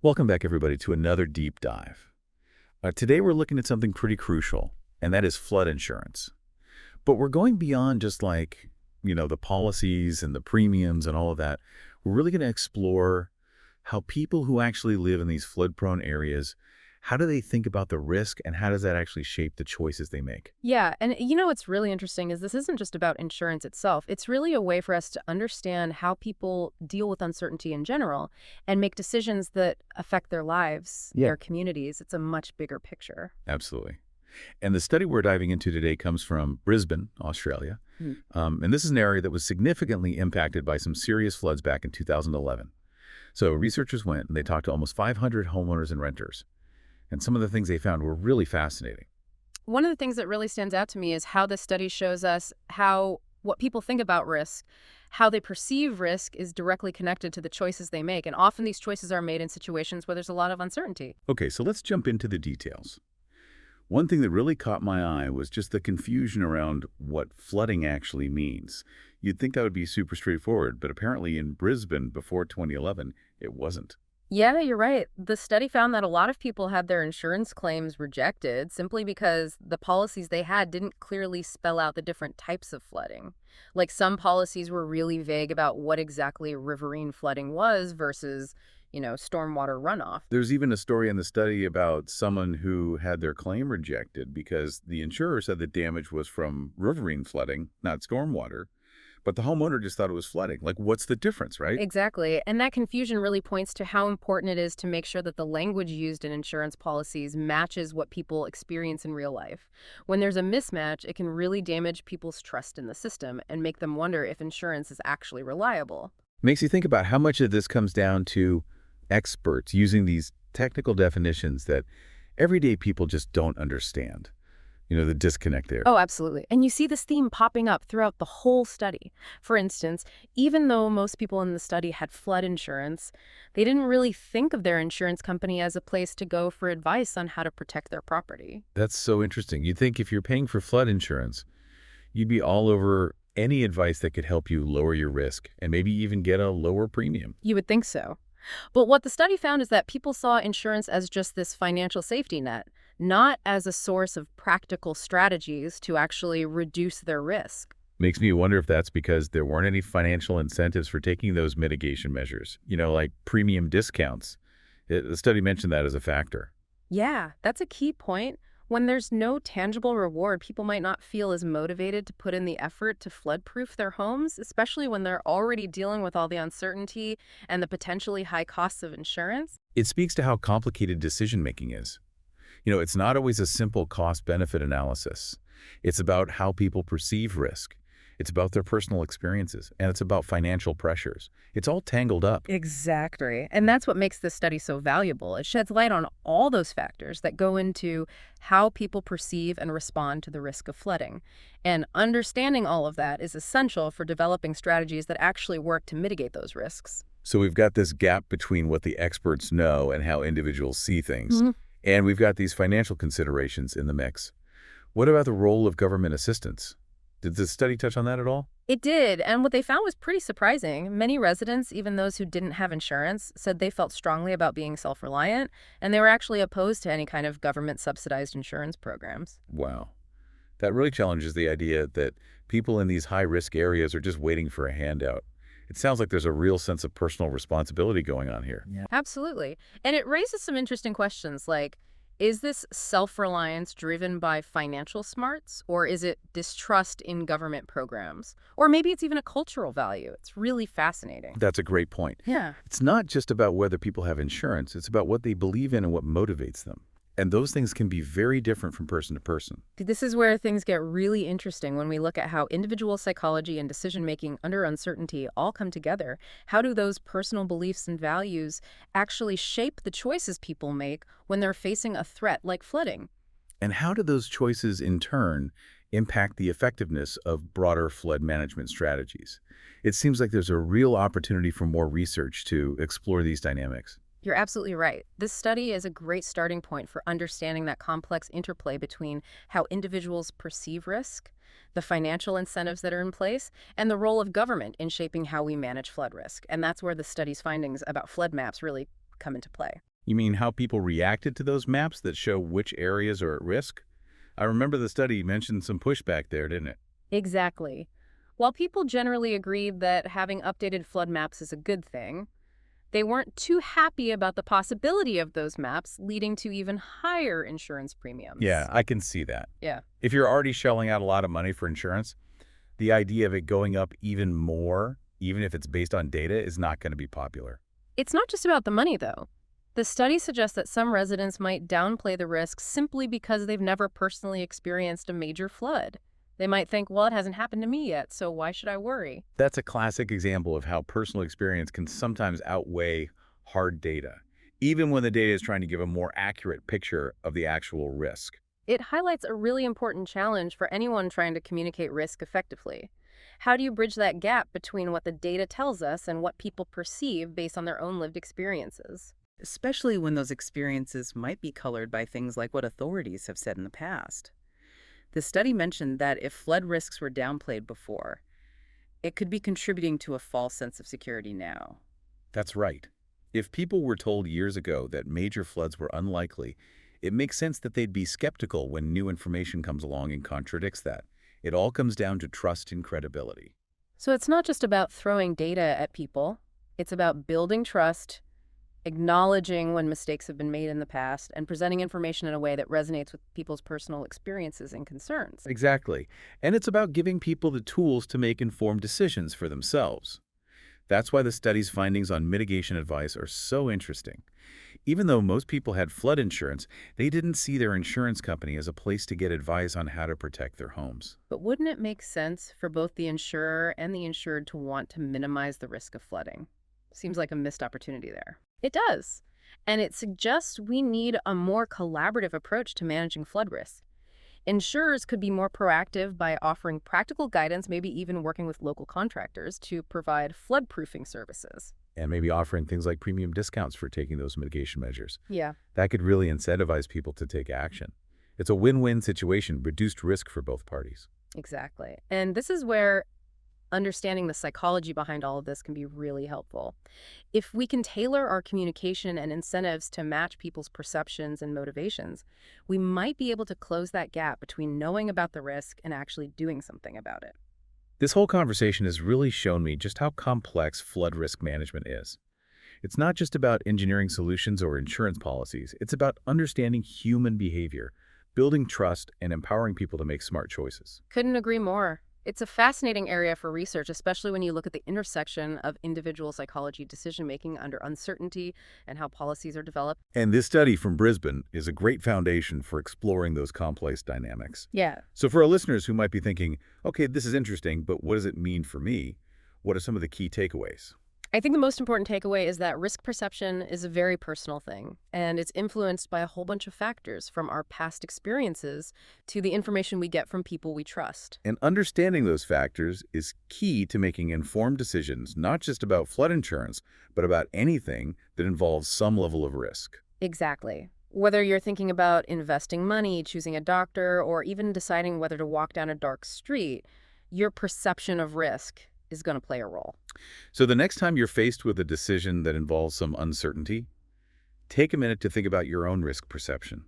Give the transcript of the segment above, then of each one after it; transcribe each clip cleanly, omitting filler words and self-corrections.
Welcome back, everybody, to another deep dive. Today, we're looking at something pretty crucial, and that is flood insurance. But we're going beyond just the policies and the premiums and all of that. We're really going to explore how people who actually live in these flood-prone areas, how do they think about the risk, and how does that actually shape the choices they make? Yeah, and what's really interesting is this isn't just about insurance itself. It's really a way for us to understand how people deal with uncertainty in general and make decisions that affect their lives, Yeah. their communities. It's a much bigger picture. Absolutely. And the study we're diving into today comes from Brisbane, Australia. Hmm. And this is an area that was significantly impacted by some serious floods back in 2011. So researchers went and they talked to almost 500 homeowners and renters. And some of the things they found were really fascinating. One of the things that really stands out to me is how this study shows us how what people think about risk, how they perceive risk is directly connected to the choices they make. And often these choices are made in situations where there's a lot of uncertainty. Okay, so let's jump into the details. One thing that really caught my eye was just the confusion around what flooding actually means. You'd think that would be super straightforward, but apparently in Brisbane before 2011, it wasn't. Yeah, you're right. The study found that a lot of people had their insurance claims rejected simply because the policies they had didn't clearly spell out the different types of flooding. Like some policies were really vague about what exactly riverine flooding was versus, stormwater runoff. There's even a story in the study about someone who had their claim rejected because the insurer said the damage was from riverine flooding, not stormwater. But the homeowner just thought it was flooding. Like, what's the difference, right? Exactly. And that confusion really points to how important it is to make sure that the language used in insurance policies matches what people experience in real life. When there's a mismatch, it can really damage people's trust in the system and make them wonder if insurance is actually reliable. Makes you think about how much of this comes down to experts using these technical definitions that everyday people just don't understand. The disconnect there. Oh, absolutely. And you see this theme popping up throughout the whole study. For instance, even though most people in the study had flood insurance, they didn't really think of their insurance company as a place to go for advice on how to protect their property. That's so interesting. You'd think if you're paying for flood insurance, you'd be all over any advice that could help you lower your risk and maybe even get a lower premium. You would think so. But what the study found is that people saw insurance as just this financial safety net, not as a source of practical strategies to actually reduce their risk. Makes me wonder if that's because there weren't any financial incentives for taking those mitigation measures, like premium discounts. The study mentioned that as a factor. Yeah, that's a key point. When there's no tangible reward, people might not feel as motivated to put in the effort to flood-proof their homes, especially when they're already dealing with all the uncertainty and the potentially high costs of insurance. It speaks to how complicated decision-making is. It's not always a simple cost-benefit analysis. It's about how people perceive risk. It's about their personal experiences, and it's about financial pressures. It's all tangled up. Exactly. And that's what makes this study so valuable. It sheds light on all those factors that go into how people perceive and respond to the risk of flooding. And understanding all of that is essential for developing strategies that actually work to mitigate those risks. So we've got this gap between what the experts know and how individuals see things. And we've got these financial considerations in the mix. What about the role of government assistance? Did the study touch on that at all? It did, and what they found was pretty surprising. Many residents, even those who didn't have insurance, said they felt strongly about being self-reliant, and they were actually opposed to any kind of government-subsidized insurance programs. Wow. That really challenges the idea that people in these high-risk areas are just waiting for a handout. It sounds like there's a real sense of personal responsibility going on here. Yeah. Absolutely. And it raises some interesting questions like, is this self-reliance driven by financial smarts, or is it distrust in government programs? Or maybe it's even a cultural value. It's really fascinating. That's a great point. Yeah. It's not just about whether people have insurance. It's about what they believe in and what motivates them. And those things can be very different from person to person. This is where things get really interesting when we look at how individual psychology and decision-making under uncertainty all come together. How do those personal beliefs and values actually shape the choices people make when they're facing a threat like flooding? And how do those choices, in turn, impact the effectiveness of broader flood management strategies? It seems like there's a real opportunity for more research to explore these dynamics. You're absolutely right. This study is a great starting point for understanding that complex interplay between how individuals perceive risk, the financial incentives that are in place, and the role of government in shaping how we manage flood risk. And that's where the study's findings about flood maps really come into play. You mean how people reacted to those maps that show which areas are at risk? I remember the study mentioned some pushback there, didn't it? Exactly. While people generally agreed that having updated flood maps is a good thing, they weren't too happy about the possibility of those maps leading to even higher insurance Yeah, premiums. I can see that. Yeah. If you're already shelling out a lot of money for insurance, the idea of it going up even more, even if it's based on data, is not going to be popular. It's not just about the money, though. The study suggests that some residents might downplay the risk simply because they've never personally experienced a major flood. They might think, well, it hasn't happened to me yet, so why should I worry? That's a classic example of how personal experience can sometimes outweigh hard data, even when the data is trying to give a more accurate picture of the actual risk. It highlights a really important challenge for anyone trying to communicate risk effectively. How do you bridge that gap between what the data tells us and what people perceive based on their own lived experiences? Especially when those experiences might be colored by things like what authorities have said in the past. The study mentioned that if flood risks were downplayed before, it could be contributing to a false sense of security now. That's right. If people were told years ago that major floods were unlikely, it makes sense that they'd be skeptical when new information comes along and contradicts that. It all comes down to trust and credibility. So it's not just about throwing data at people, it's about building trust, acknowledging when mistakes have been made in the past, and presenting information in a way that resonates with people's personal experiences and concerns. Exactly. And it's about giving people the tools to make informed decisions for themselves. That's why the study's findings on mitigation advice are so interesting. Even though most people had flood insurance, they didn't see their insurance company as a place to get advice on how to protect their homes. But wouldn't it make sense for both the insurer and the insured to want to minimize the risk of flooding? Seems like a missed opportunity there. It does. And it suggests we need a more collaborative approach to managing flood risk. Insurers could be more proactive by offering practical guidance, maybe even working with local contractors to provide flood-proofing services. And maybe offering things like premium discounts for taking those mitigation measures. Yeah. That could really incentivize people to take action. It's a win-win situation, reduced risk for both parties. Exactly. And this is where understanding the psychology behind all of this can be really helpful. If we can tailor our communication and incentives to match people's perceptions and motivations, we might be able to close that gap between knowing about the risk and actually doing something about it. This whole conversation has really shown me just how complex flood risk management is. It's not just about engineering solutions or insurance policies. It's about understanding human behavior, building trust, and empowering people to make smart choices. Couldn't agree more. It's a fascinating area for research, especially when you look at the intersection of individual psychology decision-making under uncertainty and how policies are developed. And this study from Brisbane is a great foundation for exploring those complex dynamics. Yeah. So for our listeners who might be thinking, okay, this is interesting, but what does it mean for me? What are some of the key takeaways? I think the most important takeaway is that risk perception is a very personal thing, and it's influenced by a whole bunch of factors, from our past experiences to the information we get from people we trust. And understanding those factors is key to making informed decisions, not just about flood insurance, but about anything that involves some level of risk. Exactly. Whether you're thinking about investing money, choosing a doctor, or even deciding whether to walk down a dark street, your perception of risk is going to play a role. So the next time you're faced with a decision that involves some uncertainty, take a minute to think about your own risk perception.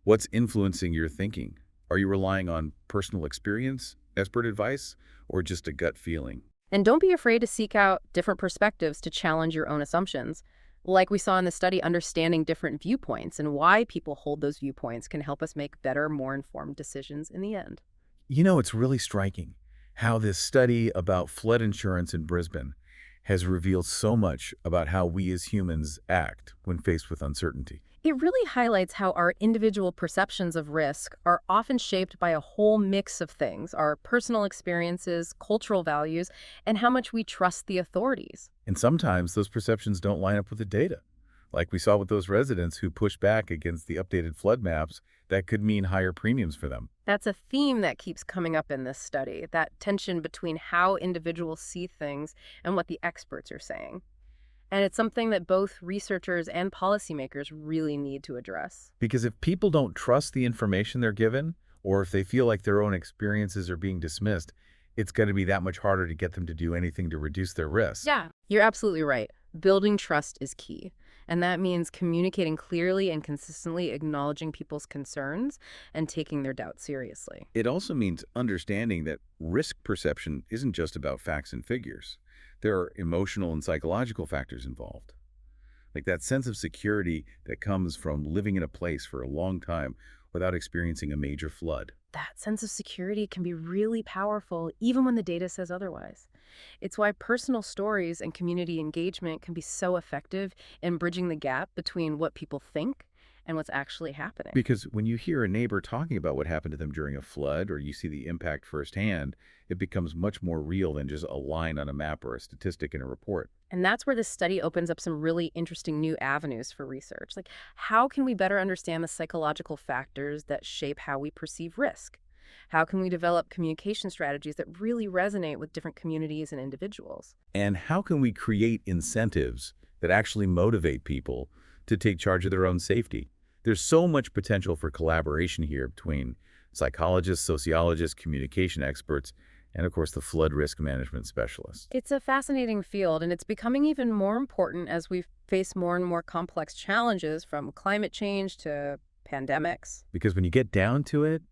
What's influencing your thinking? Are you relying on personal experience, expert advice, or just a gut feeling? And don't be afraid to seek out different perspectives to challenge your own assumptions. Like we saw in the study, understanding different viewpoints and why people hold those viewpoints can help us make better, more informed decisions in the end. You know, it's really striking how this study about flood insurance in Brisbane has revealed so much about how we as humans act when faced with uncertainty. It really highlights how our individual perceptions of risk are often shaped by a whole mix of things: our personal experiences, cultural values, and how much we trust the authorities. And sometimes those perceptions don't line up with the data. Like we saw with those residents who pushed back against the updated flood maps, that could mean higher premiums for them. That's a theme that keeps coming up in this study, that tension between how individuals see things and what the experts are saying. And it's something that both researchers and policymakers really need to address. Because if people don't trust the information they're given, or if they feel like their own experiences are being dismissed, it's going to be that much harder to get them to do anything to reduce their risk. Yeah, you're absolutely right. Building trust is key. And that means communicating clearly and consistently, acknowledging people's concerns and taking their doubts seriously. It also means understanding that risk perception isn't just about facts and figures. There are emotional and psychological factors involved. Like that sense of security that comes from living in a place for a long time without experiencing a major flood. That sense of security can be really powerful, even when the data says otherwise. It's why personal stories and community engagement can be so effective in bridging the gap between what people think and what's actually happening. Because when you hear a neighbor talking about what happened to them during a flood, or you see the impact firsthand, it becomes much more real than just a line on a map or a statistic in a report. And that's where this study opens up some really interesting new avenues for research. Like, how can we better understand the psychological factors that shape how we perceive risk? How can we develop communication strategies that really resonate with different communities and individuals? And how can we create incentives that actually motivate people to take charge of their own safety? There's so much potential for collaboration here between psychologists, sociologists, communication experts, and of course the flood risk management specialists. It's a fascinating field, and it's becoming even more important as we face more and more complex challenges, from climate change to pandemics. Because when you get down to it,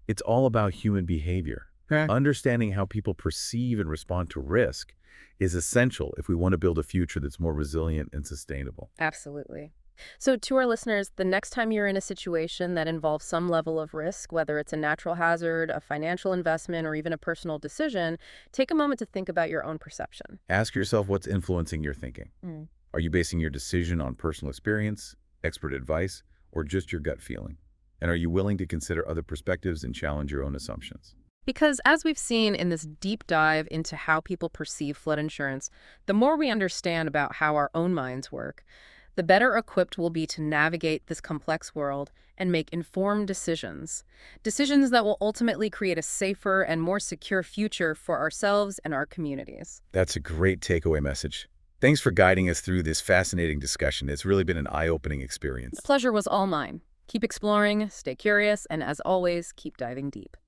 it's all about human behavior. Understanding how people perceive and respond to risk is essential if we want to build a future that's more resilient and sustainable. Absolutely. So to our listeners, the next time you're in a situation that involves some level of risk, whether it's a natural hazard, a financial investment, or even a personal decision, take a moment to think about your own perception. Ask yourself what's influencing your thinking. Are you basing your decision on personal experience, expert advice, or just your gut feeling? And are you willing to consider other perspectives and challenge your own assumptions? Because as we've seen in this deep dive into how people perceive flood insurance, the more we understand about how our own minds work, the better equipped we'll be to navigate this complex world and make informed decisions. Decisions that will ultimately create a safer and more secure future for ourselves and our communities. That's a great takeaway message. Thanks for guiding us through this fascinating discussion. It's really been an eye-opening experience. The pleasure was all mine. Keep exploring, stay curious, and as always, keep diving deep.